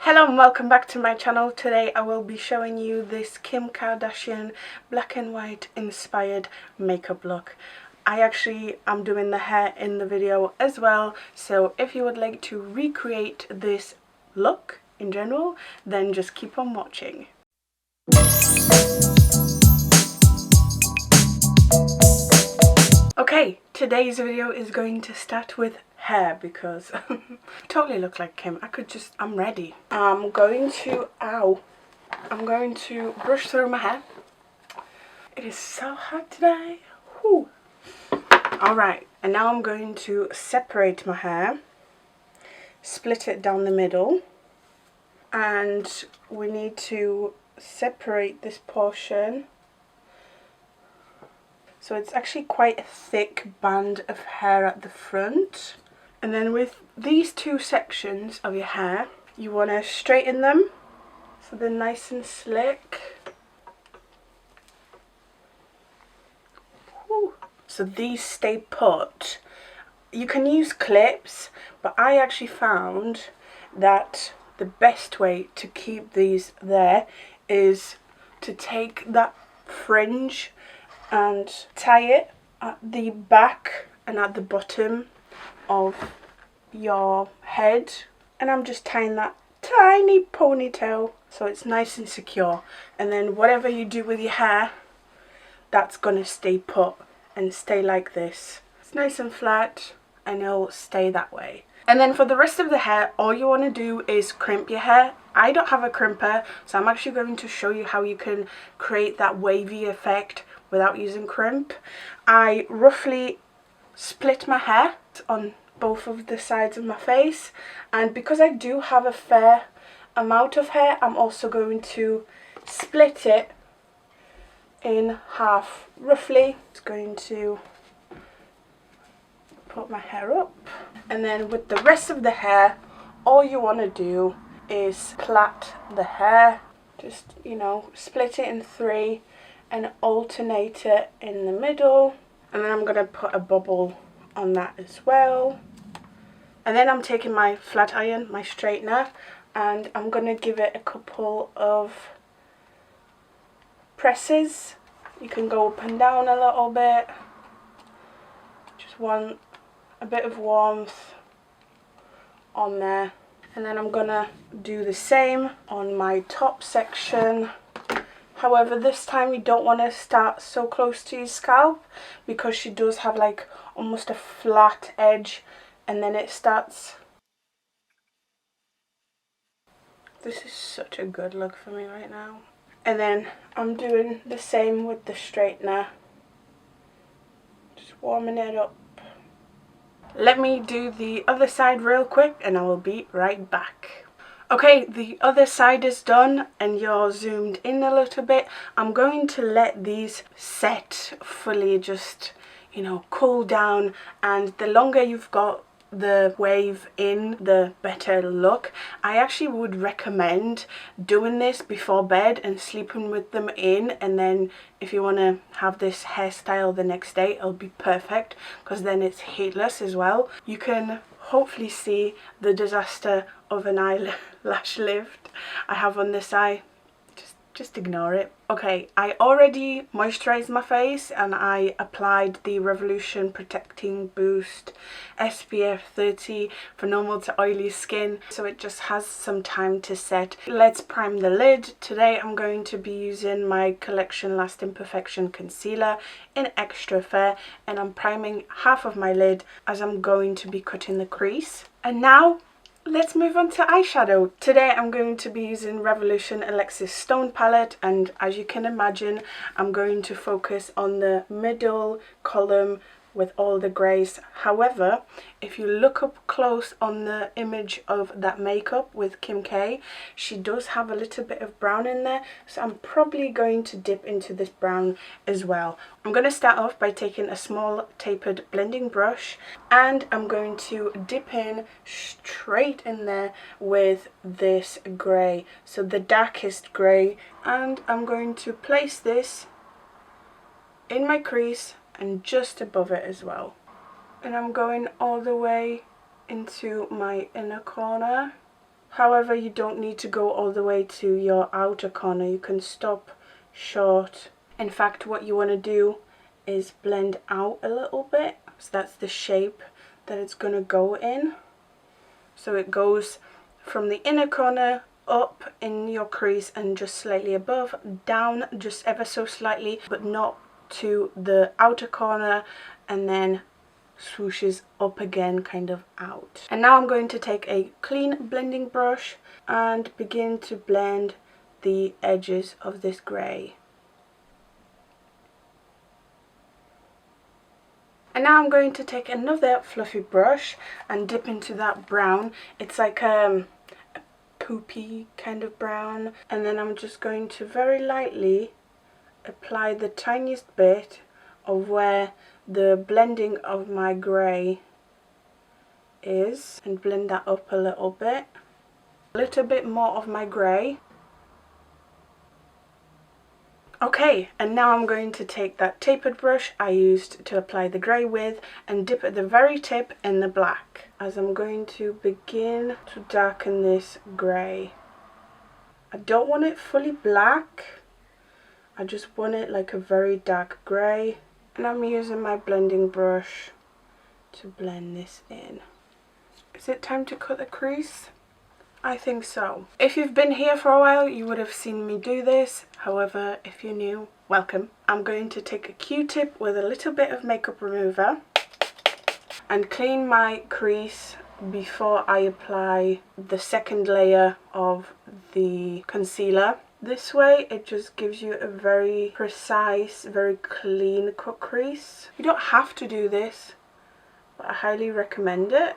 Hello and welcome back to my channel. Today I will be showing you this Kim Kardashian black and white inspired makeup look. I actually am doing the hair in the video as well, so if you would like to recreate this look in general, then just keep on watching. Okay, today's video is going to start with hair because I totally look like Kim. I'm ready. I'm going to brush through my hair. It is so hot today. Whew. Alright, and now I'm going to separate my hair, split it down the middle, and we need to separate this portion. So it's actually quite a thick band of hair at the front. And then with these two sections of your hair, you want to straighten them so they're nice and slick. Whew. So these stay put. You can use clips, but I actually found that the best way to keep these there is to take that fringe and tie it at the back and at the bottom of your head, and I'm just tying that tiny ponytail so it's nice and secure, and then whatever you do with your hair, that's gonna stay put and stay like this. It's nice and flat and it'll stay that way. And then for the rest of the hair, all you want to do is crimp your hair. I don't have a crimper, so I'm actually going to show you how you can create that wavy effect without using crimp. I roughly split my hair on both of the sides of my face, and because I do have a fair amount of hair, I'm also going to split it in half roughly. Just going to put my hair up, and then with the rest of the hair, all you want to do is plait the hair. Just, you know, split it in three and alternate it in the middle, and then I'm going to put a bubble on that as well. And then I'm taking my flat iron, my straightener, and I'm going to give it a couple of presses. You can go up and down a little bit. Just want a bit of warmth on there. And then I'm going to do the same on my top section. However, this time you don't want to start so close to your scalp because she does have like almost a flat edge, and then it starts. This is such a good look for me right now. And then I'm doing the same with the straightener. Just warming it up. Let me do the other side real quick and I will be right back. Okay, the other side is done and you're zoomed in a little bit. I'm going to let these set fully, just, you know, cool down, and the longer you've got the wave in, the better look. I actually would recommend doing this before bed and sleeping with them in, and then if you want to have this hairstyle the next day, it'll be perfect because then it's heatless as well. You can hopefully see the disaster of an eyelash lift I have on this eye. Just ignore it. Okay, I already moisturized my face and I applied the Revolution Protecting Boost SPF 30 for normal to oily skin, so it just has some time to set. Let's prime the lid. Today I'm going to be using my Collection Lasting Perfection Concealer in Extra Fair, and I'm priming half of my lid as I'm going to be cutting the crease. And now let's move on to eyeshadow. Today I'm going to be using Revolution Alexis Stone palette, and as you can imagine, I'm going to focus on the middle column with all the greys. However, if you look up close on the image of that makeup with Kim K, she does have a little bit of brown in there, so I'm probably going to dip into this brown as well. I'm going to start off by taking a small tapered blending brush, and I'm going to dip in straight in there with this grey, so the darkest grey, and I'm going to place this in my crease and just above it as well. And I'm going all the way into my inner corner. However, you don't need to go all the way to your outer corner. You can stop short. In fact, what you want to do is blend out a little bit. So that's the shape that it's going to go in. So it goes from the inner corner up in your crease and just slightly above, down just ever so slightly, but not to the outer corner, and then swooshes up again, kind of out. And now I'm going to take a clean blending brush and begin to blend the edges of this grey. And now I'm going to take another fluffy brush and dip into that brown. It's like a poopy kind of brown, and then I'm just going to very lightly apply the tiniest bit of where the blending of my grey is, and blend that up a little bit. A little bit more of my grey. Okay, and now I'm going to take that tapered brush I used to apply the grey with and dip at the very tip in the black, as I'm going to begin to darken this grey. I don't want it fully black, I just want it like a very dark grey. And I'm using my blending brush to blend this in. Is it time to cut the crease? I think so. If you've been here for a while, you would have seen me do this. However, if you're new, welcome. I'm going to take a Q-tip with a little bit of makeup remover and clean my crease before I apply the second layer of the concealer. This way it just gives you a very precise, very clean cut crease. You don't have to do this, but I highly recommend it.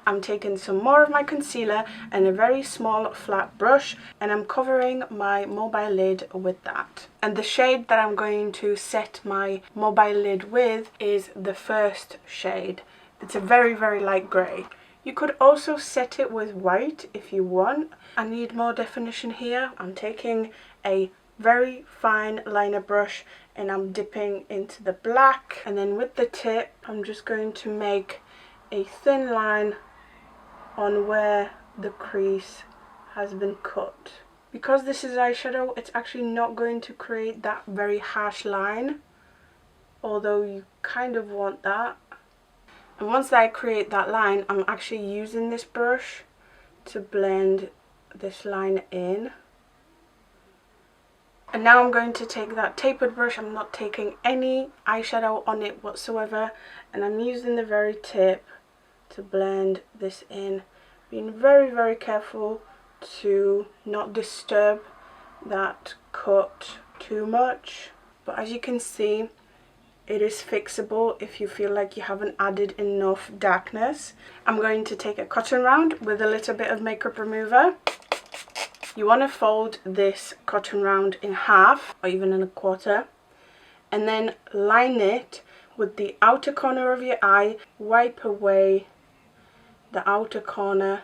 I'm taking some more of my concealer and a very small flat brush, and I'm covering my mobile lid with that. And the shade that I'm going to set my mobile lid with is the first shade. It's a very, very light grey. You could also set it with white if you want. I need more definition here. I'm taking a very fine liner brush and I'm dipping into the black, and then with the tip I'm just going to make a thin line on where the crease has been cut. Because this is eyeshadow, it's actually not going to create that very harsh line, although you kind of want that. And once I create that line, I'm actually using this brush to blend this line in. And now I'm going to take that tapered brush. I'm not taking any eyeshadow on it whatsoever, and I'm using the very tip to blend this in, being very, very careful to not disturb that cut too much. But as you can see, it is fixable if you feel like you haven't added enough darkness. I'm going to take a cotton round with a little bit of makeup remover. You want to fold this cotton round in half or even in a quarter, and then line it with the outer corner of your eye. Wipe away the outer corner,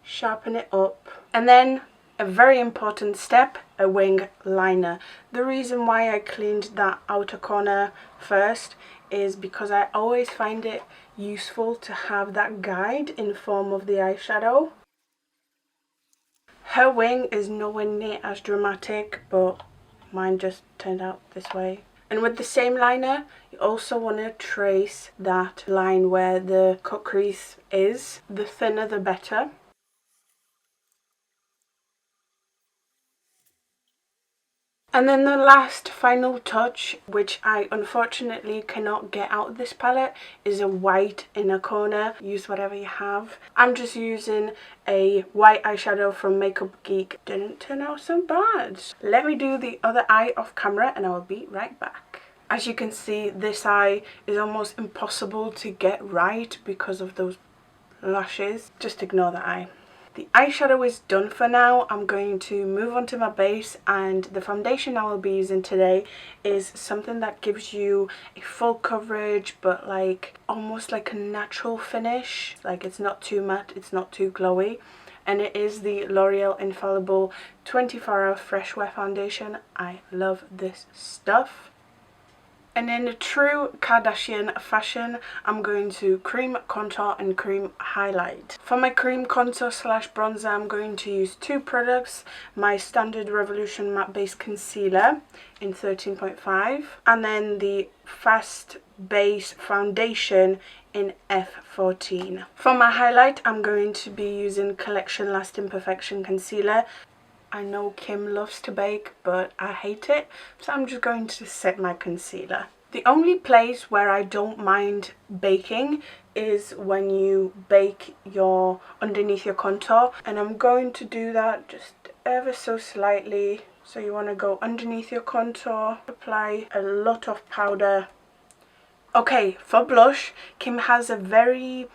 sharpen it up, and then a very important step, a wing liner. The reason why I cleaned that outer corner first is because I always find it useful to have that guide in form of the eyeshadow. Her wing is nowhere near as dramatic, but mine just turned out this way. And with the same liner, you also want to trace that line where the cut crease is. The thinner the better. And then the last final touch, which I unfortunately cannot get out of this palette, is a white inner corner. Use whatever you have. I'm just using a white eyeshadow from Makeup Geek. Didn't turn out so bad. Let me do the other eye off camera and I will be right back. As you can see, this eye is almost impossible to get right because of those lashes. Just ignore that eye. The eyeshadow is done for now. I'm going to move on to my base, and the foundation I will be using today is something that gives you a full coverage but like almost like a natural finish. Like it's not too matte, it's not too glowy, and it is the L'Oreal Infallible 24 Hour Fresh Wear Foundation. I love this stuff. And in a true Kardashian fashion, I'm going to cream contour and cream highlight. For my cream contour slash bronzer, I'm going to use two products. My Standard Revolution Matte Base Concealer in 13.5 and then the Fast Base Foundation in F14. For my highlight, I'm going to be using Collection Lasting Perfection Concealer. I know Kim loves to bake, but I hate it, so I'm just going to set my concealer. The only place where I don't mind baking is when you bake your underneath your contour, and I'm going to do that just ever so slightly. So you want to go underneath your contour, apply a lot of powder. Okay, for blush, Kim has a very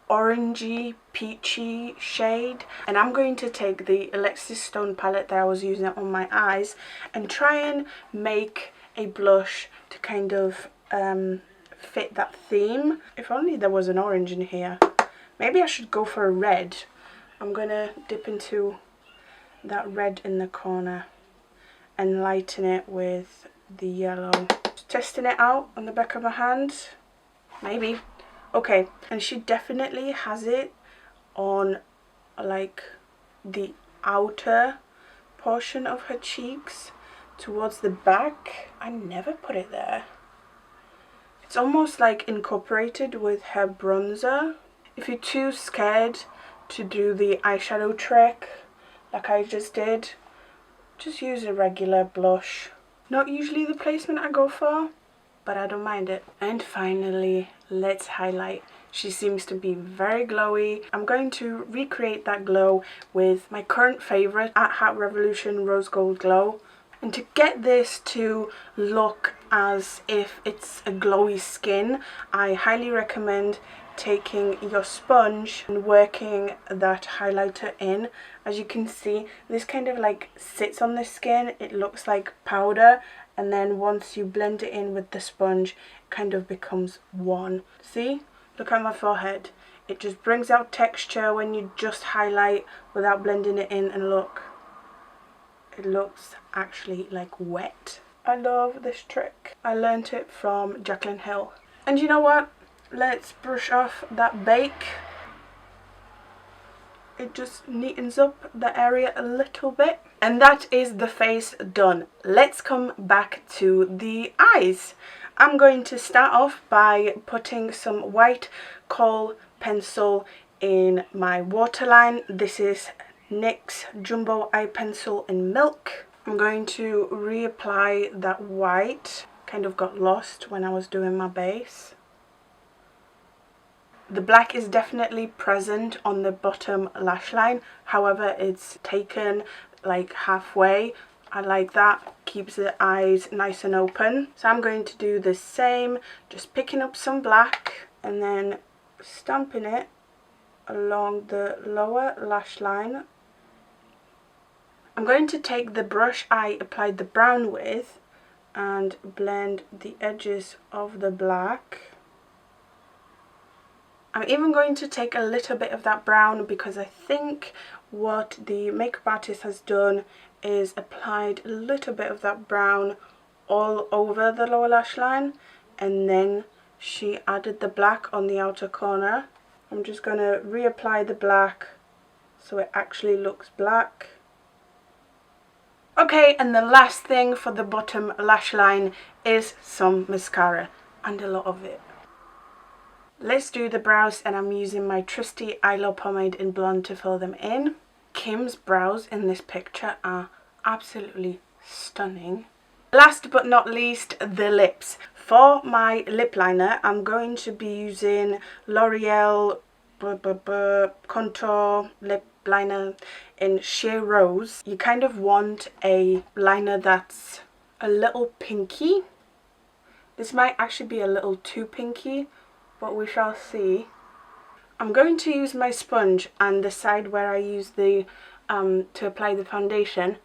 orangey peachy shade, and I'm going to take the Alexis Stone palette that I was using on my eyes and try and make a blush to kind of fit that theme. If only there was an orange in here. Maybe I should go for a red. I'm gonna dip into that red in the corner and lighten it with the yellow. Just testing it out on the back of my hand. Maybe. Okay, and she definitely has it on like the outer portion of her cheeks towards the back. I never put it there. It's almost like incorporated with her bronzer. If you're too scared to do the eyeshadow trick like I just did, just use a regular blush. Not usually the placement I go for, but I don't mind it. And finally, let's highlight. She seems to be very glowy. I'm going to recreate that glow with my current favourite, At Hat Revolution Rose Gold Glow. And to get this to look as if it's a glowy skin, I highly recommend taking your sponge and working that highlighter in. As you can see, this kind of like sits on the skin. It looks like powder, and then once you blend it in with the sponge, it kind of becomes one. See? Look at my forehead. It just brings out texture when you just highlight without blending it in, and look. It looks actually like wet. I love this trick. I learnt it from Jaclyn Hill. And you know what? Let's brush off that bake. It just neatens up the area a little bit. And that is the face done. Let's come back to the eyes. I'm going to start off by putting some white kohl pencil in my waterline. This is NYX Jumbo Eye Pencil in Milk. I'm going to reapply that white. Kind of got lost when I was doing my base. The black is definitely present on the bottom lash line, however it's taken like halfway. I like that, keeps the eyes nice and open. So I'm going to do the same, just picking up some black and then stamping it along the lower lash line. I'm going to take the brush I applied the brown with and blend the edges of the black. I'm even going to take a little bit of that brown because I think what the makeup artist has done is applied a little bit of that brown all over the lower lash line, and then she added the black on the outer corner. I'm just going to reapply the black so it actually looks black. Okay, and the last thing for the bottom lash line is some mascara, and a lot of it. Let's do the brows, and I'm using my trusty eyelash pomade in blonde to fill them in. Kim's brows in this picture are absolutely stunning. Last but not least, the lips. For my lip liner, I'm going to be using L'Oreal Contour Lip Liner in Sheer Rose. You kind of want a liner that's a little pinky. This might actually be a little too pinky, but we shall see. I'm going to use my sponge, and the side where I use the to apply the foundation,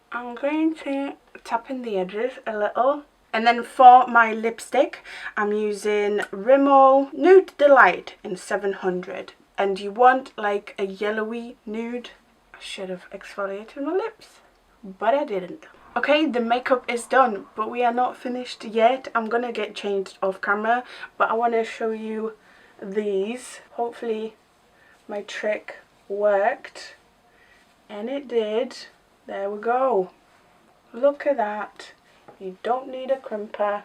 I'm going to tap in the edges a little. And then for my lipstick, I'm using Rimmel Nude Delight in 700. And you want like a yellowy nude. I should have exfoliated my lips, but I didn't. Okay, the makeup is done, but we are not finished yet. I'm gonna get changed off camera, but I want to show you these. Hopefully my trick worked, and it did. There we go. Look at that. You don't need a crimper.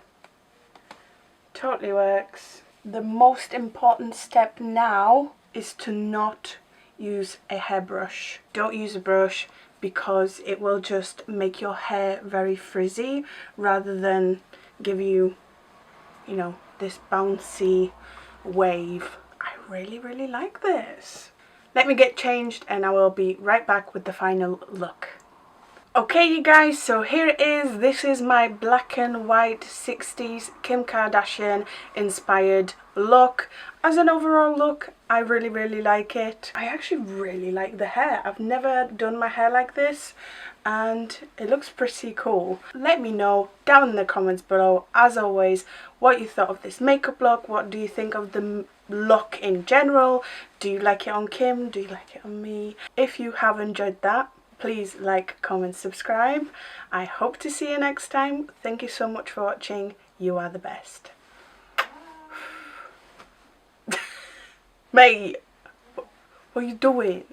Totally works. The most important step now is to not use a hairbrush. Don't use a brush, because it will just make your hair very frizzy rather than give you, you know, this bouncy wave. I really like this. Let me get changed and I will be right back with the final look. Okay you guys, so here it is. This is my black and white 60s Kim Kardashian inspired look. As an overall look, I really like it. I actually really like the hair. I've never done my hair like this and it looks pretty cool. Let me know down in the comments below, as always, what you thought of this makeup look. What do you think of the look in general? Do you like it on Kim? Do you like it on me? If you have enjoyed that, please like, comment, subscribe. I hope to see you next time. Thank you so much for watching. You are the best. Mate, what are you doing?